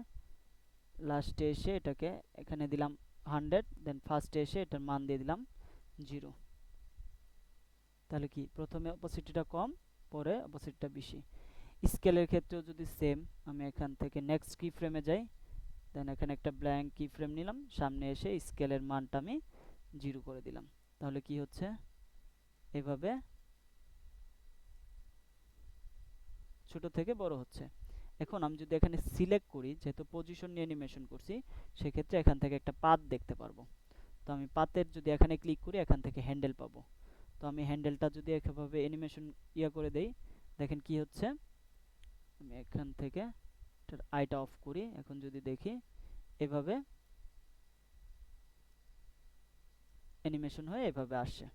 লাস্টে এসে এটাকে এখানে দিলাম 100, দেন ফার্স্টে এসে এটার মান দিয়ে দিলাম 0। তাহলে কি প্রথমে অপাসিটিটা কম, পরে অপাসিটিটা বেশি। স্কেলের ক্ষেত্রেও যদি সেম, আমি এখান থেকে নেক্সট কি ফ্রেমে যাই, দেন এখানে একটা ব্ল্যাঙ্ক কি ফ্রেম নিলাম, সামনে এসে স্কেলের মানটা আমি 0 করে দিলাম। তাহলে কি হচ্ছে, এভাবে ছোট থেকে বড় হচ্ছে। এখন আমি যদি এখানে সিলেক্ট করি, যেহেতু পজিশন নিয়ে অ্যানিমেশন করছি, সেক্ষেত্রে এখান থেকে একটা পাত দেখতে পারবো। তো আমি পাতের যদি এখানে ক্লিক করি, এখান থেকে হ্যান্ডেল পাবো। তো আমি হ্যান্ডেলটা যদি এভাবে অ্যানিমেশন করে দেই, দেখেন কি হচ্ছে। আমি এখান থেকে এটার আইটা অফ করি, এখন যদি দেখি এভাবে অ্যানিমেশন হয়ে এভাবে আসছে।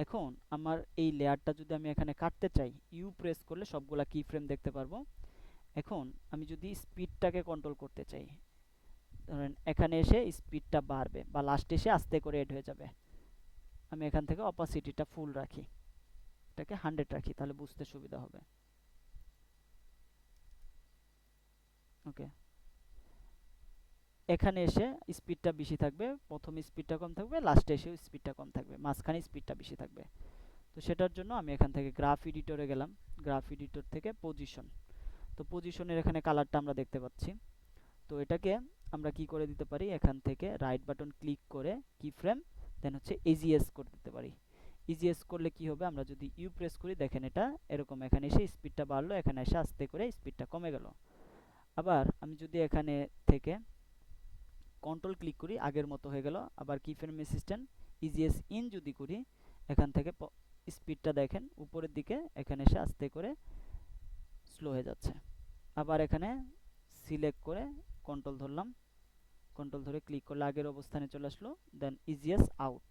এখন আমার এই লেয়ারটা যদি আমি এখানে কাটতে চাই, ইউ প্রেস করলে সবগুলা কি ফ্রেম দেখতে পারবো। এখন আমি যদি স্পিডটাকে কন্ট্রোল করতে চাই, ধরেন এখানে এসে স্পিডটা বাড়বে বা লাস্টে এসে আস্তে করে এড হয়ে যাবে, আমি এখান থেকে অপাসিটিটা ফুল রাখি, এটাকে 100 রাখি, তাহলে বুঝতে সুবিধা হবে। ওকে, এখানে এসে স্পিডটা বেশি থাকবে, প্রথমে স্পিডটা কম থাকবে, লাস্টে এসে স্পিডটা কম থাকবে, মাঝখানে স্পিডটা বেশি থাকবে। তো সেটার জন্য আমি এখান থেকে গ্রাফ এডিটরে গেলাম, গ্রাফ এডিটর থেকে পজিশন। তো পজিশনের এখানে কালারটা আমরা দেখতে পাচ্ছি। তো এটাকে আমরা কি করে দিতে পারি, এখান থেকে রাইট বাটন ক্লিক করে কি ফ্রেম, দেন হচ্ছে ইজিএস করে দিতে পারি। ইজিএস করলে কি হবে, আমরা যদি ইউ প্রেস করি, দেখেন এটা এরকম, এখানে এসে স্পিডটা বাড়লো, এখানে এসে আস্তে করে স্পিডটা কমে গেল। আবার আমি যদি এখানে থেকে কন্ট্রোল ক্লিক করি, আগের মতো হয়ে গেল। আবার কি ফ্রেম অ্যাসিস্ট্যান্ট ইজিএস ইন যদি করি, এখান থেকে স্পিডটা দেখেন উপরের দিকে, এখানে এসে আস্তে করে স্লো হয়ে যাচ্ছে। আবার এখানে সিলেক্ট করে কন্ট্রোল ধরলাম, কন্ট্রোল ধরে ক্লিক করলে আগের অবস্থানে চলে আসলো। দেন ইজিএস আউট,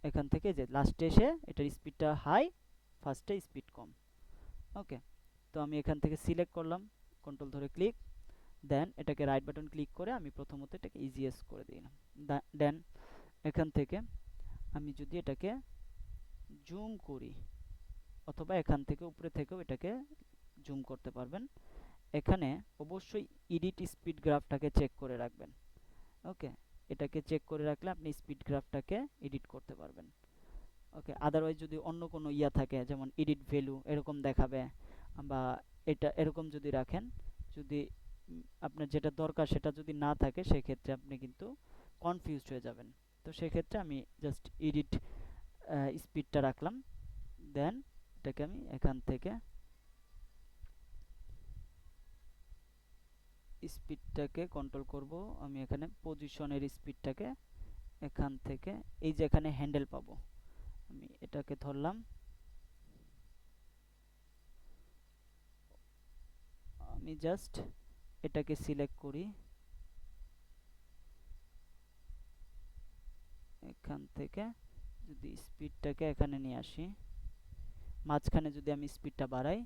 এখান থেকে যে লাস্টে এসে এটার স্পিডটা হাই, ফার্স্টে স্পিড কম। ওকে, তো আমি এখান থেকে সিলেক্ট করলাম, কন্ট্রোল ধরে ক্লিক, দেন এটাকে রাইট বাটন ক্লিক করে আমি প্রথমত এটাকে ইজিএস করে দিলাম। দেন এখান থেকে আমি যদি এটাকে জুম করি, অথবা এখান থেকে উপরে থেকেও এটাকে জুম করতে পারবেন। এখানে অবশ্যই এডিট স্পিড গ্রাফটাকে চেক করে রাখবেন। ওকে, এটাকে চেক করে রাখলে আপনি স্পিড গ্রাফটাকে এডিট করতে পারবেন। ওকে, আদারওয়াইজ যদি অন্য কোনো ইয়া থাকে, যেমন এডিট ভ্যালু এরকম দেখাবে, বা এটা এরকম যদি রাখেন, যদি আপনার যেটা দরকার সেটা যদি না থাকে, সেক্ষেত্রে আপনি কিন্তু কনফিউজড হয়ে যাবেন। তো সেক্ষেত্রে আমি জাস্ট এডিট স্পিডটা রাখলাম। দেন এটাকে আমি এখান থেকে স্পিডটাকে কন্ট্রোল করব। আমি এখানে পজিশনের স্পিডটাকে এখান থেকে, এই যে এখানে হ্যান্ডেল পাবো, আমি এটাকে ধরলাম, আমি জাস্ট এটাকে সিলেক্ট করি, এখান থেকে যদি স্পিডটাকে এখানে নিয়ে আসি, মাঝখানে যদি আমি স্পিডটা বাড়াই,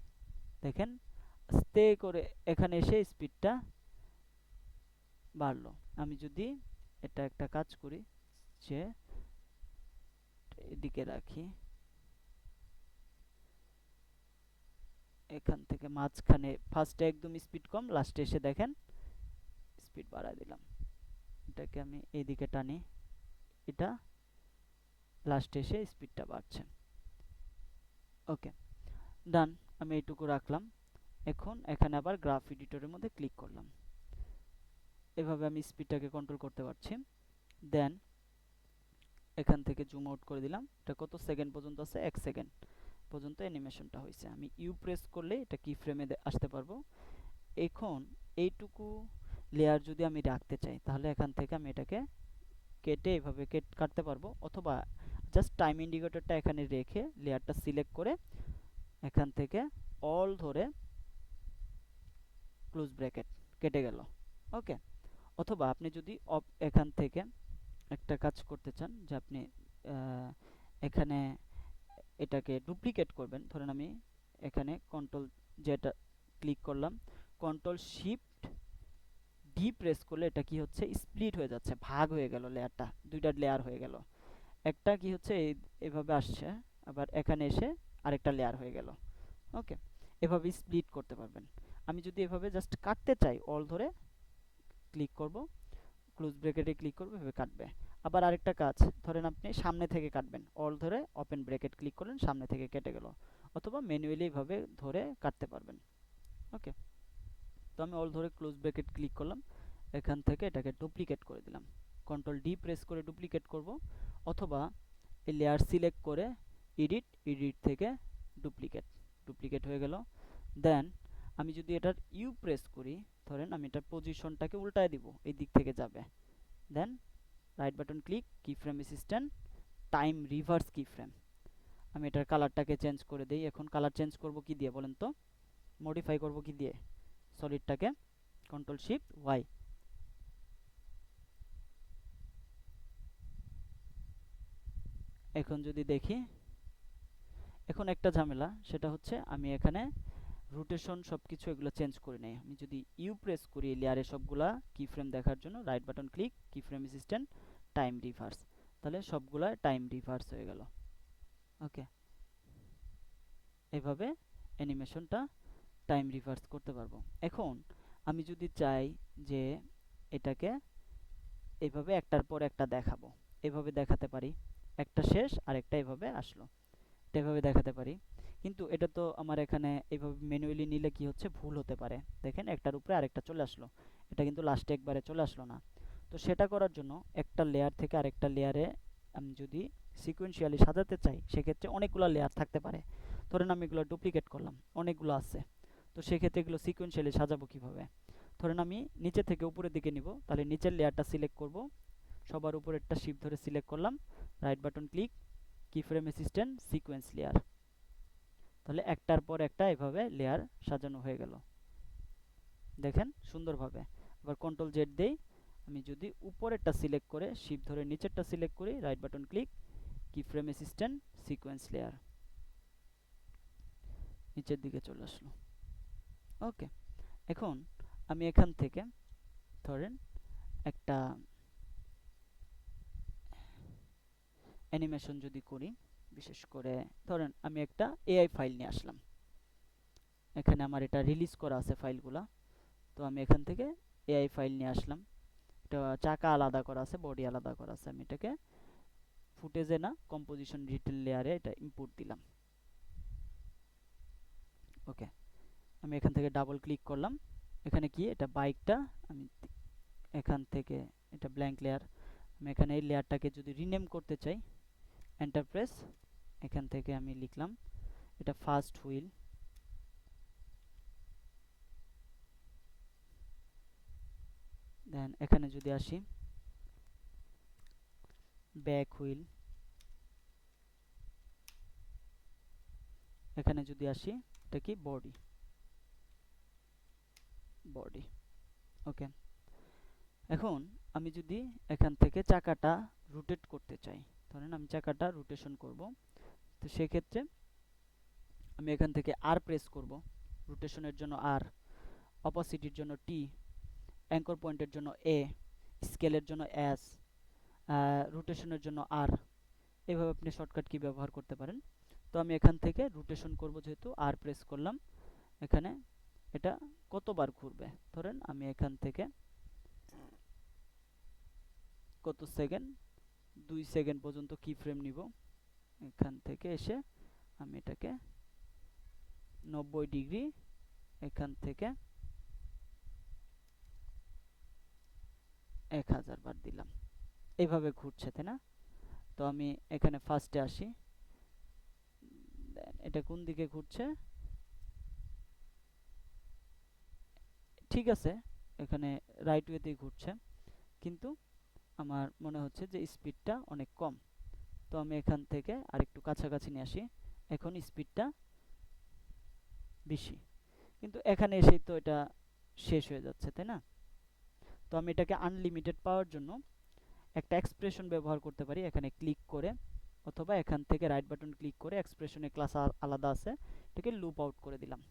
দেখেন আস্তে করে এখানে এসে স্পিডটা বাড়লো। আমি যদি এটা একটা কাজ করি, যে এদিকে রাখি, এখান থেকে মাঝখানে ফার্স্টে একদম স্পিড কম, লাস্টে এসে দেখেন স্পিড বাড়ায় দিলাম। এটাকে আমি এইদিকে টানি, এটা লাস্টে এসে স্পিডটা বাড়ছে। ওকে, ডান, আমি এইটুকু রাখলাম। এখন এখানে আবার গ্রাফ এডিটরের মধ্যে ক্লিক করলাম, এভাবে আমি স্পিডটাকে কন্ট্রোল করতে পারছি। দেন এখান থেকে জুম আউট করে দিলাম। এটা কত সেকেন্ড পর্যন্ত আছে? 1 সেকেন্ড পর্যন্ত অ্যানিমেশনটা হয়েছে। আমি ইউ প্রেস করলে এটা কি ফ্রেমে আসতে পারবো। এখন এইটুকু লেয়ার যদি আমি রাখতে চাই, তাহলে এখান থেকে আমি এটাকে কেটে এভাবে কাটতে পারবো, অথবা জাস্ট টাইম ইন্ডিকেটরটা এখানে রেখে লেয়ারটা সিলেক্ট করে এখান থেকে অল ধরে ক্লোজ ব্র্যাকেট কেটে গেল। ওকে, অথবা আপনি যদি এখান থেকে একটা কাজ করতে চান, যে আপনি এখানে এটাকে ডুপ্লিকেট করবেন, ধরেন আমি এখানে কন্ট্রোল যেটা ক্লিক করলাম, কন্ট্রোল শিফট ডি প্রেস করলে এটা কি হচ্ছে, স্প্লিট হয়ে যাচ্ছে, ভাগ হয়ে গেল, লেয়ারটা দুইটা লেয়ার হয়ে গেল। একটা কি হচ্ছে এভাবে আসছে, আবার এখানে এসে আরেকটা লেয়ার হয়ে গেল। ওকে, এভাবে স্প্লিট করতে পারবেন। আমি যদি এভাবে জাস্ট কাটতে চাই, অল ধরে ক্লিক করব, ক্লোজ ব্র্যাকেটে ক্লিক করব, এভাবে কাটবে। আবার আরেকটা কাজ, ধরেন আপনি সামনে থেকে কাটবেন, অল ধরে ওপেন ব্র্যাকেট ক্লিক করলেন, সামনে থেকে কেটে গেল, অথবা ম্যানুয়ালি এভাবে ধরে কাটতে পারবেন। ওকে, তো আমি অল ধরে ক্লোজ ব্র্যাকেট ক্লিক করলাম, এখান থেকে এটাকে ডুপ্লিকেট করে দিলাম, কন্ট্রোল ডি প্রেস করে ডুপ্লিকেট করব, অথবা এই লেয়ার সিলেক্ট করে এডিট থেকে ডুপ্লিকেট, ডুপ্লিকেট হয়ে গেল। দেন আমি যদি এটার ইউ প্রেস করি, ধরেন আমি এটার পজিশনটাকে উল্টায় দিব, এই দিক থেকে যাবে, দেন রাইট বাটন ক্লিক, কি ফ্রেম অ্যাসিস্ট্যান্ট, টাইম রিভার্স কি ফ্রেম। আমি এটার কালারটাকে চেঞ্জ করে দেই। এখন কালার চেঞ্জ করব কি দিয়ে বলেন তো, মডিফাই করব কি দিয়ে, সলিডটাকে কন্ট্রোল শিফট ওয়াই। এখন যদি দেখি, এখন একটা ঝামেলা, সেটা হচ্ছে আমি এখানে রোটেশন সবকিছু এগুলো চেঞ্জ করে নেই। আমি যদি ইউ প্রেস করি লেয়ারে সবগুলা কি ফ্রেম দেখার জন্য, রাইট বাটন ক্লিক, কি ফ্রেম অ্যাসিস্ট্যান্ট, টাইম রিভার্স, তাহলে সবগুলা টাইম রিভার্স হয়ে গেল। ওকে, এভাবে অ্যানিমেশনটা টাইম রিভার্স করতে পারবো। এখন আমি যদি চাই যে এটাকে এভাবে একটার পর একটা দেখাবো, এভাবে দেখাতে পারি, একটা শেষ আর একটা এভাবে আসলো, এটা এভাবে দেখাতে পারি। কিন্তু এটা তো আমার এখানে এইভাবে ম্যানুয়ালি নিলে কি হচ্ছে, ভুল হতে পারে। দেখেন একটার উপরে আরেকটা চলে আসলো, এটা কিন্তু লাস্টে একবারে চলে আসলো না। তো সেটা করার জন্য একটা লেয়ার থেকে আরেকটা লেয়ারে আমি যদি সিকোয়েন্সিয়ালি সাজাতে চাই, সেক্ষেত্রে অনেকগুলো লেয়ার থাকতে পারে। ধরেন আমি এগুলো ডুপ্লিকেট করলাম, অনেকগুলো আছে, তো সেক্ষেত্রে এগুলো সিকোয়েন্সিয়ালি সাজাবো কিভাবে। ধরেন আমি নিচে থেকে উপরের দিকে নিব, তাহলে নিচের লেয়ারটা সিলেক্ট করব, সবার উপরেরটা শিফট ধরে সিলেক্ট করলাম, রাইট বাটন ক্লিক, কি ফ্রেম অ্যাসিস্ট্যান্ট সিকোয়েন্স লেয়ার। তাহলে একটার পর একটা এভাবে লেয়ার সাজানো হয়ে গেল, দেখেন সুন্দরভাবে। আবার কন্ট্রোল জেড দেই, আমি যদি উপরেরটা সিলেক্ট করে শিফট ধরে নিচেরটা সিলেক্ট করি, রাইট বাটন ক্লিক, কি ফ্রেম অ্যাসিস্ট্যান্ট সিকোয়েন্স লেয়ার, নিচের দিকে চলে আসলো। ওকে, এখন আমি এখান থেকে ধরেন একটা অ্যানিমেশন যদি করি, বিশেষ করে ধরেন আমি একটা এআই ফাইল নিয়ে আসলাম, এখানে আমার এটা রিলিজ করা আছে ফাইলগুলা, তো আমি এখান থেকে এআই ফাইল নিয়ে আসলাম, এটা চাকা আলাদা করা আছে, বডি আলাদা করা আছে, আমি এটাকে ফুটেজে না কম্পোজিশন ডিটেল লেয়ারে এটা ইম্পোর্ট দিলাম। ওকে, আমি এখান থেকে ডাবল ক্লিক করলাম, এখানে কি এটা বাইকটা, আমি এখান থেকে এটা ব্ল্যাঙ্ক লেয়ার, আমি এখানে এই লেয়ারটাকে যদি রিনেম করতে চাই, এন্টার প্রেস, এখান থেকে আমি লিখলাম এটা ফার্স্ট হুইল, দেন এখানে যদি আসি ব্যাক হুইল, এখানে যদি আসি এটা কি বডি, বডি। ওকে, এখন আমি যদি এখান থেকে চাকাটা রোটেট করতে চাই, ধরেন আমি চাকাটা রোটেশন করব, তো সেক্ষেত্রে আমি এখান থেকে আর প্রেস করব, রোটেশনের জন্য আর, অপোসিটির জন্য টি, অ্যাঙ্কর পয়েন্টের জন্য এ, স্কেলের জন্য এস, রোটেশনের জন্য আর, এভাবে আপনি শর্টকাট কি ব্যবহার করতে পারেন। তো আমি এখান থেকে রোটেশন করব, যেহেতু আর প্রেস করলাম, এখানে এটা কতবার ঘুরবে, ধরেন আমি এখান থেকে কত সেকেন্ড, 2 সেকেন্ড পর্যন্ত কি ফ্রেম নিব, এখান থেকে এসে আমি এটাকে 90 ডিগ্রি এখান থেকে 1000 বার দিলাম, এইভাবে ঘুরছে, তাই না? তো আমি এখানে ফার্স্টে আসি, এটা কোন দিকে ঘুরছে, ঠিক আছে এখানে রাইট ওয়েতেই ঘুরছে, কিন্তু আমার মনে হচ্ছে যে স্পিডটা অনেক কম, তো আমি এখান থেকে আরেকটু কাছাকাছি নিয়ে আসি, এখন স্পিডটা বেশি, কিন্তু এখানে এসেই তো এটা শেষ হয়ে যাচ্ছে, তাই না? তো আমি এটাকে আনলিমিটেড পাওয়ার জন্য একটা এক্সপ্রেশন ব্যবহার করতে পারি, এখানে ক্লিক করে, অথবা এখান থেকে রাইট বাটন ক্লিক করে এক্সপ্রেশনের ক্লাস আলাদা আছে, এটাকে লুপ আউট করে দিলাম,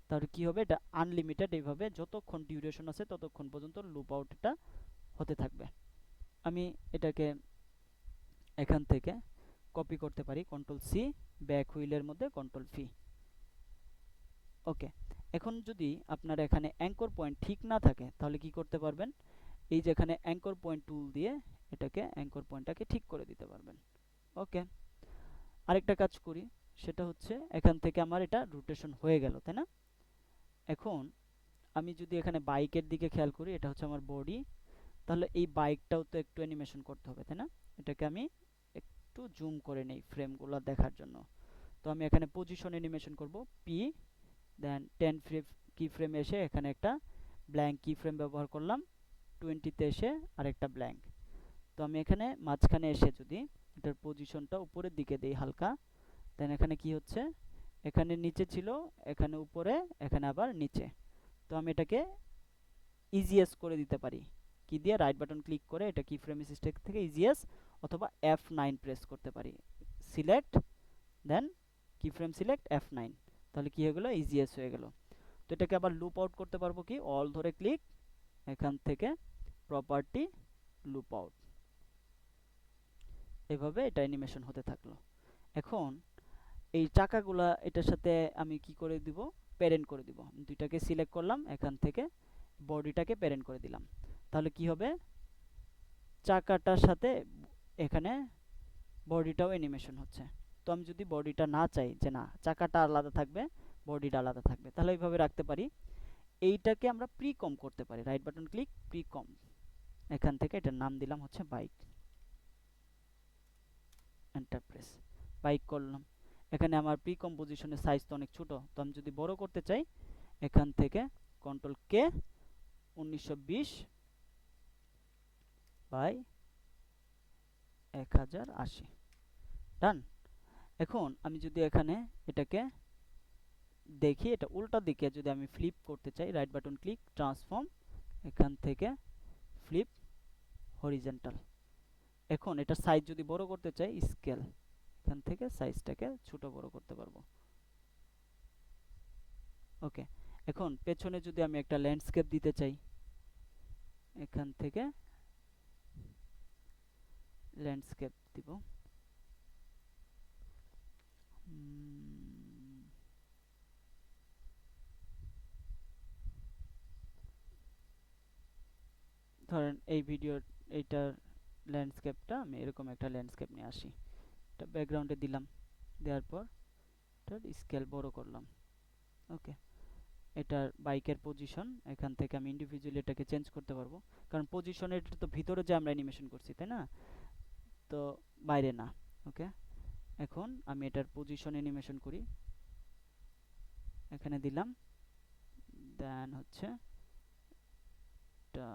তাহলে কি হবে, এটা আনলিমিটেড, এইভাবে যতক্ষণ ডিউরেশন আছে ততক্ষণ পর্যন্ত লুপ আউটটা হতে থাকবে। আমি এটাকে এখান থেকে কপি করতে পারি, কন্ট্রোল সি, ব্যাক হুইলের মধ্যে কন্ট্রোল ভি। ওকে, এখন যদি আপনার এখানে অ্যাঙ্কর পয়েন্ট ঠিক না থাকে, তাহলে কি করতে পারবেন, এই যে এখানে অ্যাঙ্কর পয়েন্ট টুল দিয়ে এটাকে অ্যাঙ্কর পয়েন্টটাকে ঠিক করে দিতে পারবেন। ওকে, আরেকটা কাজ করি, সেটা হচ্ছে এখান থেকে আমার এটা রোটেশন হয়ে গেল, তাই না? এখন আমি যদি এখানে বাইকের দিকে খেয়াল করি, এটা হচ্ছে আমার বডি, তাহলে এই বাইকটাও তো একটু অ্যানিমেশন করতে হবে, তাই না? এটাকে আমি একটু জুম করে নেই ফ্রেমগুলো দেখার জন্য, তো আমি এখানে পজিশন অ্যানিমেশন করব, পি, দেন 10 ফ্রেম কি ফ্রেম এসে এখানে একটা ব্ল্যাঙ্ক কি ফ্রেম ব্যবহার করলাম, 20-তে এসে আরেকটা ব্ল্যাঙ্ক, তো আমি এখানে মাঝখানে এসে যদি এটার পজিশনটা উপরের দিকে দেই হালকা, দেন এখানে কি হচ্ছে, এখানে নিচে ছিল, এখানে উপরে, এখানে আবার নিচে, তো আমি এটাকে ইজিএস করে দিতে পারি, কি দিয়ে, রাইট বাটন ক্লিক করে এটা কি ফ্রেম অ্যাসিস্ট্যান্ট থেকে ইজিএস অথবা F9 প্রেস করতে পারি, সিলেক্ট, দেন কি ফ্রেম সিলেক্ট F9, তাহলে কি হয়ে গেল, ইজিএস হয়ে গেল। তো এটাকে আবার লুপ আউট করতে পারবো, কি অল ধরে ক্লিক, এখান থেকে প্রপার্টি লুপ আউট, এভাবে এটা অ্যানিমেশন হতে থাকলো। এখন এই চাকাগুলা এটার সাথে আমি কি করে দিব, প্যারেন্ট করে দিব, দুইটাকে সিলেক্ট করলাম, এখান থেকে বডিটাকে প্যারেন্ট করে দিলাম, তাহলে কি হবে, চাকাটার সাথে এখানে বডিটাও অ্যানিমেশন হচ্ছে। তো আমি যদি বডিটা না চাই, যে না চাকাটা আলাদা থাকবে বডিটা আলাদা থাকবে, তাহলে এইভাবে রাখতে পারি। এইটাকে আমরা প্রি কম করতে পারি, রাইট বাটন ক্লিক, প্রি কম, এখান থেকে এটার নাম দিলাম হচ্ছে বাইক, এন্টার প্রেস, বাইক করলাম। এখানে আমার প্রি কম্পোজিশনের সাইজ তো অনেক ছোট, তো আমি যদি বড় করতে চাই, এখান থেকে কন্ট্রোল কে, 1920/1080 ডান। এখন আমি যদি এখানে এটাকে দেখি, এটা উল্টা দিকে যদি আমি ফ্লিপ করতে চাই, রাইট বাটন ক্লিক, ট্রান্সফর্ম, এখান থেকে ফ্লিপ হরিজন্টাল। এখন এটার সাইজ যদি বড় করতে চাই, স্কেল, এখান থেকে সাইজটাকে ছোট বড় করতে পারবো। ওকে, এখন পেছনে যদি আমি একটা ল্যান্ডস্কেপ দিতে চাই, এখান থেকে ল্যান্ডস্কেপ দিব। ধরেন এই ভিডিও, এইটার ল্যান্ডস্কেপটা আমি এরকম একটা ল্যান্ডস্কেপ নিয়ে আসি, এটা ব্যাকগ্রাউন্ডে দিলাম, দেওয়ার পর এটার স্কেল বড় করলাম। ওকে, এটার বাইকের পজিশন এখান থেকে আমি ইন্ডিভিজুয়ালি এটাকে চেঞ্জ করতে পারবো, কারণ পজিশনের তো ভিতরে যে আমরা অ্যানিমেশন করছি, তাই না, তো বাইরে না। ওকে, এখন আমি এটার পজিশন অ্যানিমেশন করি, এখানে দিলাম, দেন হচ্ছে এটা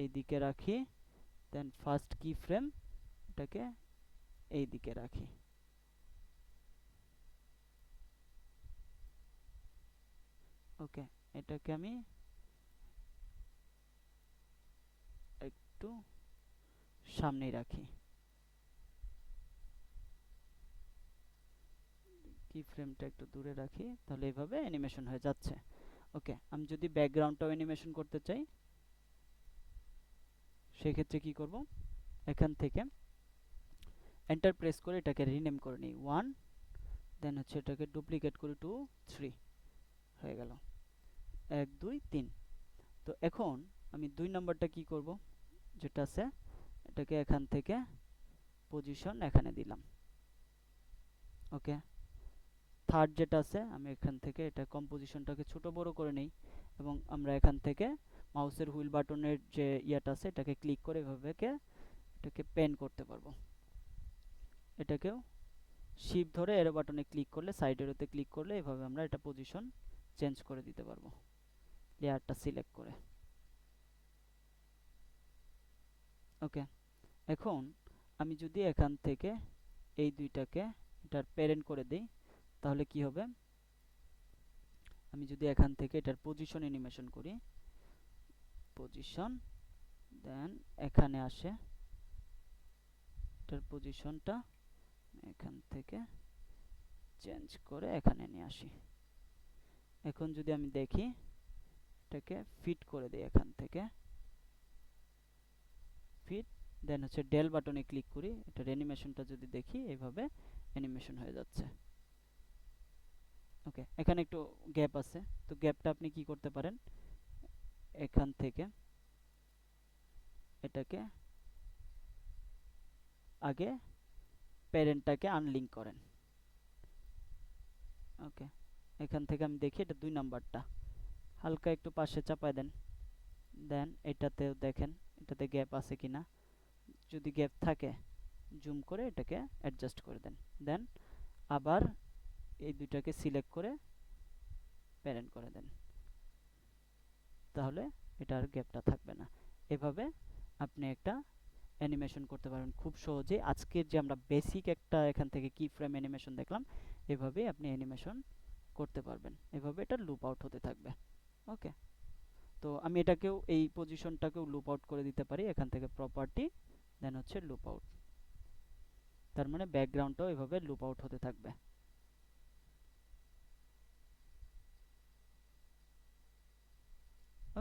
এই দিকে রাখি, দেন ফার্স্ট কি ফ্রেম এটাকে এই দিকে রাখি। ওকে, এটাকে আমি একটু সামনেই রাখি, কি ফ্রেমটা একটু দূরে রাখি, তাহলে এইভাবে অ্যানিমেশন হয়ে যাচ্ছে। ওকে, আমি যদি ব্যাকগ্রাউন্ডটাও অ্যানিমেশন করতে চাই, সেক্ষেত্রে কি করব, এখান থেকে এন্টার প্রেস করে এটাকে রিনেম করে নিই 1, দেন হচ্ছে এটাকে ডুপ্লিকেট করি 2 3, হয়ে গেল 1 2 3। তো এখন আমি 2 নাম্বারটা কি করব, যেটা আছে এটাকে এখান থেকে পজিশন এখানে দিলাম। ওকে, থার্ড যেটা আছে আমি এখান থেকে এটা কম্পোজিশনটাকে ছোট বড় করে নেই, এবং আমরা এখান থেকে মাউসের হুইল বাটনের যে ইয়াটা আছে এটাকে ক্লিক করে এভাবে এটাকে পেন করতে পারবো। এটাকেও শিফট ধরে এরো বাটনে ক্লিক করলে, সাইড এরোতে ক্লিক করলে এভাবে আমরা এটা পজিশন চেঞ্জ করে দিতে পারবো লেয়ারটা সিলেক্ট করে। ওকে, এখন আমি যদি এখান থেকে এই দুইটাকে এটার প্যারেন্ট করে দেই, তাহলে কি হবে, আমি যদি এখান থেকে এটার পজিশন অ্যানিমেশন করি, পজিশন, দেন এখানে আসে এটার পজিশনটা এখান থেকে চেঞ্জ করে এখানে নিয়ে আসি। এখন যদি আমি দেখি, এটাকে ফিট করে দিই, এখান থেকে ফিট, দেন হচ্ছে ডেল বাটনে ক্লিক করি, এটার অ্যানিমেশনটা যদি দেখি, এইভাবে অ্যানিমেশন হয়ে যাচ্ছে। ওকে, এখানে একটু গ্যাপ আছে, তো গ্যাপটা আপনি কি করতে পারেন, এখান থেকে এটাকে আগে প্যারেন্টটাকে আনলিঙ্ক করেন। ওকে, এখান থেকে আমি দেখি এটা 2 নাম্বারটা হালকা একটু পাশে চাপায় দেন, দেন এটাতেও দেখেন এটাতে গ্যাপ আছে কিনা, যদি গ্যাপ থাকে জুম করে এটাকে অ্যাডজাস্ট করে দেন, দেন আবার এই দুইটাকে সিলেক্ট করে প্যারেন্ট করে দেন, তাহলে এটার গ্যাপটা থাকবে না। এভাবে আপনি একটা অ্যানিমেশন করতে পারবেন খুব সহজেই। আজকের যে আমরা বেসিক একটা এখান থেকে কি ফ্রেম অ্যানিমেশন দেখলাম, এভাবেই আপনি অ্যানিমেশন করতে পারবেন, এভাবে এটা লুপ আউট হতে থাকবে। ওকে, তো আমি এটাকেও এই পজিশনটাকেও লুপ আউট করে দিতে পারি, এখান থেকে প্রপার্টি, দেন হচ্ছে লুপ আউট, তার মানে ব্যাকগ্রাউন্ডটাও এভাবে লুপ আউট হতে থাকবে।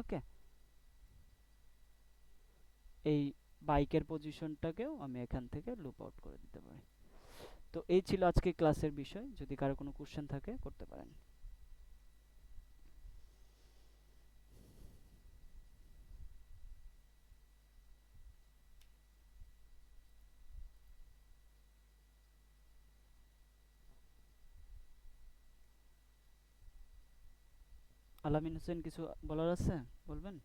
ওকে, এই বাইকের পজিশনটাকেও আমি এখান থেকে লুপ আউট করে দিতে পারি। তো এই ছিল আজকে ক্লাসের বিষয়, যদি কারো কোনো কোশ্চেন থাকে করতে পারেন। আলামিন হোসেন, কিছু বলার আছে, বলবেন?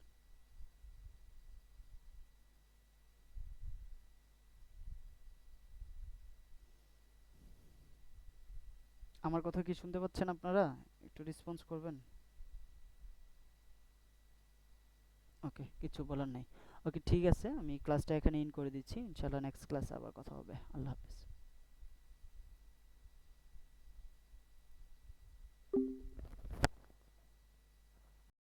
আমার কথা কি শুনতে পাচ্ছেন আপনারা? একটু রেসপন্স করবেন। ওকে, কিছু বলার নাই। ওকে, ঠিক আছে, আমি ক্লাসটা এখানে ইন করে দিচ্ছি। ইনশাল্লাহ নেক্সট ক্লাসে আবার কথা হবে। আল্লাহ হাফেজ।